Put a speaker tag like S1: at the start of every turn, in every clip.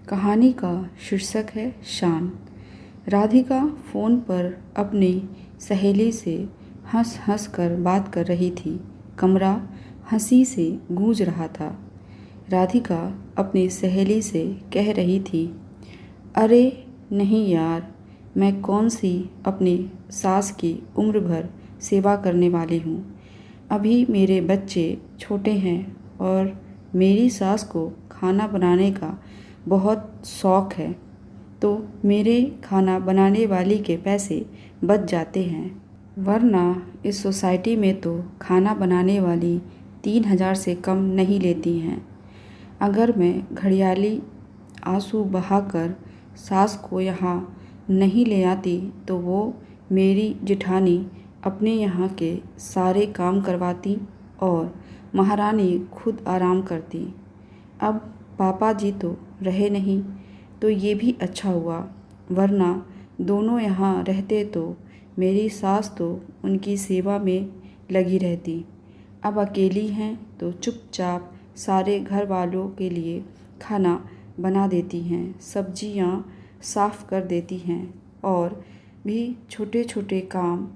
S1: कहानी का शीर्षक है शान। राधिका फ़ोन पर अपनी सहेली से हंस हंस कर बात कर रही थी। कमरा हंसी से गूंज रहा था। राधिका अपनी सहेली से कह रही थी, अरे नहीं यार, मैं कौन सी अपनी सास की उम्र भर सेवा करने वाली हूँ। अभी मेरे बच्चे छोटे हैं और मेरी सास को खाना बनाने का बहुत शौक़ है, तो मेरे खाना बनाने वाली के पैसे बच जाते हैं। वरना इस सोसाइटी में तो खाना बनाने वाली 3,000 से कम नहीं लेती हैं। अगर मैं घड़ियाली आंसू बहाकर सास को यहाँ नहीं ले आती तो वो मेरी जेठानी अपने यहाँ के सारे काम करवाती और महारानी खुद आराम करती। अब पापा जी तो रहे नहीं तो ये भी अच्छा हुआ, वरना दोनों यहाँ रहते तो मेरी सास तो उनकी सेवा में लगी रहती। अब अकेली हैं तो चुपचाप सारे घर वालों के लिए खाना बना देती हैं, सब्जियाँ साफ़ कर देती हैं और भी छोटे छोटे काम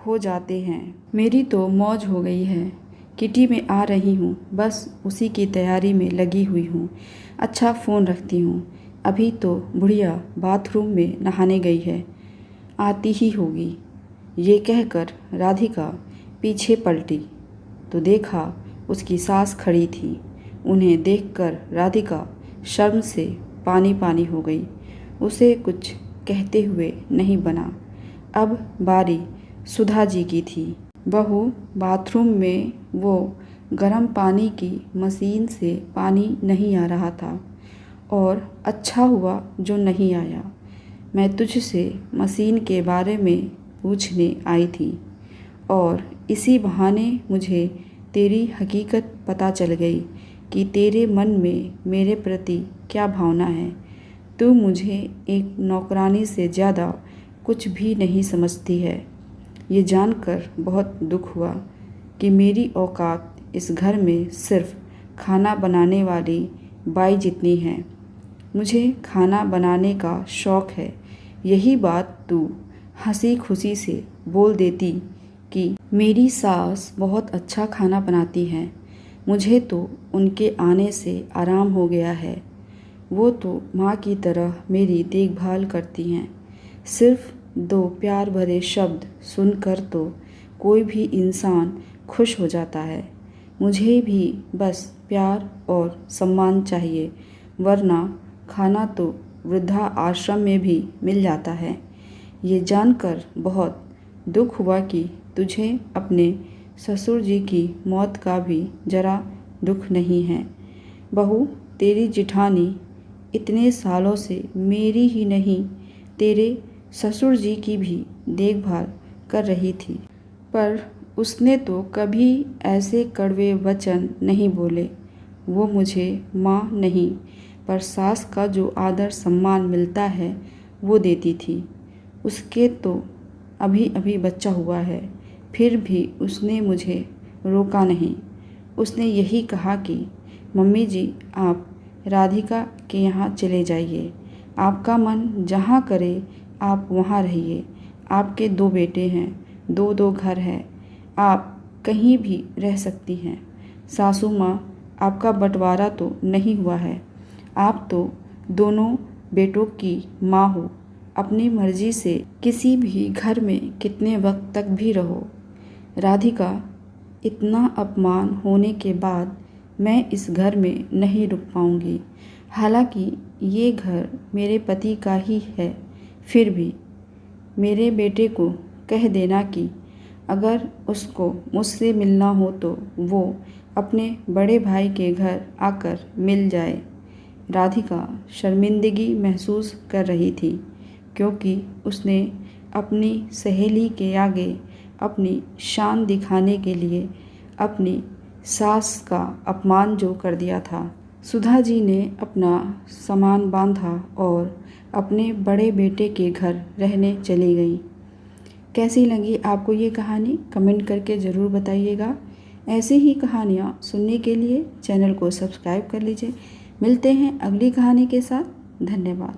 S1: हो जाते हैं। मेरी तो मौज हो गई है। किटी में आ रही हूँ, बस उसी की तैयारी में लगी हुई हूँ। अच्छा फ़ोन रखती हूँ, अभी तो बुढ़िया बाथरूम में नहाने गई है, आती ही होगी। ये कहकर राधिका पीछे पलटी तो देखा उसकी सास खड़ी थी। उन्हें देखकर राधिका शर्म से पानी पानी हो गई। उसे कुछ कहते हुए नहीं बना। अब बारी सुधा जी की थी। बहू बाथरूम में वो गर्म पानी की मशीन से पानी नहीं आ रहा था और अच्छा हुआ जो नहीं आया। मैं तुझसे मशीन के बारे में पूछने आई थी और इसी बहाने मुझे तेरी हकीकत पता चल गई कि तेरे मन में मेरे प्रति क्या भावना है। तू मुझे एक नौकरानी से ज़्यादा कुछ भी नहीं समझती है। ये जानकर बहुत दुख हुआ कि मेरी औकात इस घर में सिर्फ खाना बनाने वाली बाई जितनी है। मुझे खाना बनाने का शौक़ है। यही बात तू हंसी खुशी से बोल देती कि मेरी सास बहुत अच्छा खाना बनाती है। मुझे तो उनके आने से आराम हो गया है। वो तो माँ की तरह मेरी देखभाल करती हैं। सिर्फ 2 प्यार भरे शब्द सुनकर तो कोई भी इंसान खुश हो जाता है। मुझे भी बस प्यार और सम्मान चाहिए, वरना खाना तो वृद्धा आश्रम में भी मिल जाता है। ये जानकर बहुत दुख हुआ कि तुझे अपने ससुर जी की मौत का भी ज़रा दुख नहीं है। बहू, तेरी जिठानी इतने सालों से मेरी ही नहीं तेरे ससुर जी की भी देखभाल कर रही थी, पर उसने तो कभी ऐसे कड़वे वचन नहीं बोले। वो मुझे माँ नहीं पर सास का जो आदर सम्मान मिलता है वो देती थी। उसके तो अभी अभी बच्चा हुआ है, फिर भी उसने मुझे रोका नहीं। उसने यही कहा कि मम्मी जी, आप राधिका के यहाँ चले जाइए। आपका मन जहाँ करे आप वहाँ रहिए। आपके 2 बेटे हैं, 2 घर हैं, आप कहीं भी रह सकती हैं। सासू माँ, आपका बंटवारा तो नहीं हुआ है। आप तो दोनों बेटों की माँ हो। अपनी मर्जी से किसी भी घर में कितने वक्त तक भी रहो। राधिका, इतना अपमान होने के बाद मैं इस घर में नहीं रुक पाऊँगी। हालांकि ये घर मेरे पति का ही है, फिर भी मेरे बेटे को कह देना कि अगर उसको मुझसे मिलना हो तो वो अपने बड़े भाई के घर आकर मिल जाए। राधिका शर्मिंदगी महसूस कर रही थी क्योंकि उसने अपनी सहेली के आगे अपनी शान दिखाने के लिए अपनी सास का अपमान जो कर दिया था। सुधा जी ने अपना सामान बांधा और अपने बड़े बेटे के घर रहने चली गई। कैसी लगी आपको ये कहानी कमेंट करके ज़रूर बताइएगा। ऐसे ही कहानियाँ सुनने के लिए चैनल को सब्सक्राइब कर लीजिए। मिलते हैं अगली कहानी के साथ। धन्यवाद।